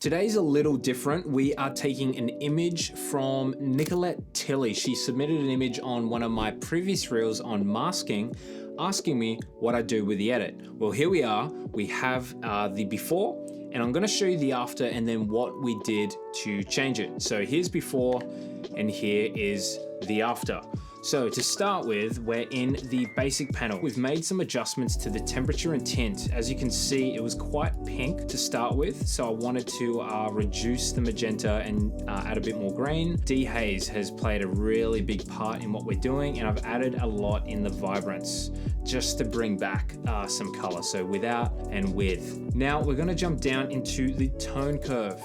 Today's a little different. We are taking an image from Nicolette Tilley. She submitted an image on one of my previous reels on masking, asking me what I do with the edit. Well, here we are. We have the before, and I'm gonna show you the after and then what we did to change it. So here's before, and here is the after. So to start with, we're in the basic panel. We've made some adjustments to the temperature and tint. As you can see, it was quite pink to start with, so I wanted to reduce the magenta and add a bit more grain. Dehaze has played a really big part in what we're doing, and I've added a lot in the vibrance just to bring back some color, so without and with. Now we're gonna jump down into the tone curve.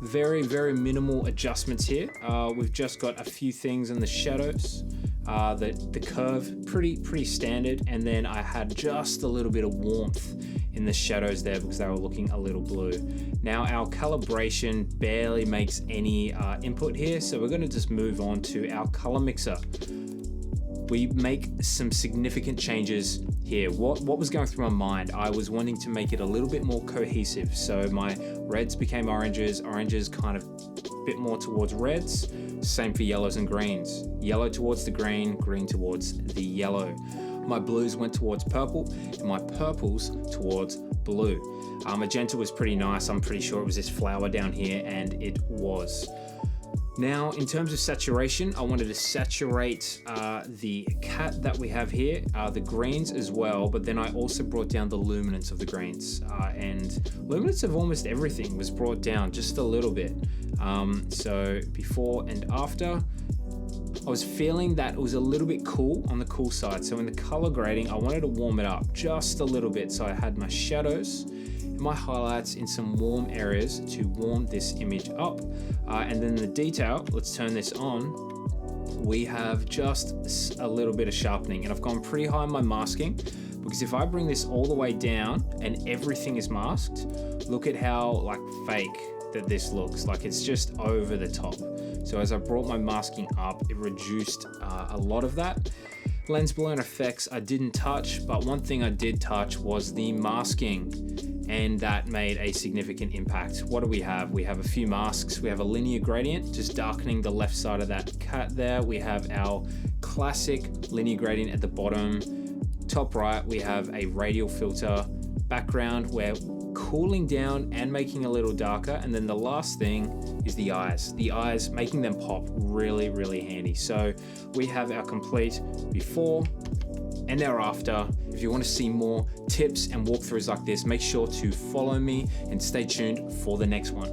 Very, very minimal adjustments here. We've just got a few things in the shadows. The curve, pretty standard, and then I had just a little bit of warmth in the shadows there because they were looking a little blue. Now our calibration barely makes any input here, so we're gonna just move on to our color mixer. We make some significant changes here. What was going through my mind? I was wanting to make it a little bit more cohesive. So my reds became oranges kind of a bit more towards reds. Same for yellows and greens. Yellow towards the green, green towards the yellow. My blues went towards purple, and my purples towards blue. Magenta was pretty nice. I'm pretty sure it was this flower down here, and it was. Now, in terms of saturation, I wanted to saturate the cat that we have here, the greens as well, but then I also brought down the luminance of the greens. And luminance of almost everything was brought down just a little bit. So before and after, I was feeling that it was a little bit cool on the cool side. So in the color grading, I wanted to warm it up just a little bit. So I had my shadows and my highlights in some warm areas to warm this image up. And then the detail, let's turn this on. We have just a little bit of sharpening, and I've gone pretty high on my masking because if I bring this all the way down and everything is masked, look at how like fake that this looks. Like it's just over the top. So as I brought my masking up, it reduced a lot of that. Lens blown effects I didn't touch, but one thing I did touch was the masking, and that made a significant impact. What do we have? We have a few masks. We have a linear gradient, just darkening the left side of that cat there. We have our classic linear gradient at the bottom. Top right, we have a radial filter. Background, we're cooling down and making a little darker. And then the last thing is the eyes. The eyes, making them pop, really, really handy. So we have our complete before and our after. If you want to see more tips and walkthroughs like this, make sure to follow me and stay tuned for the next one.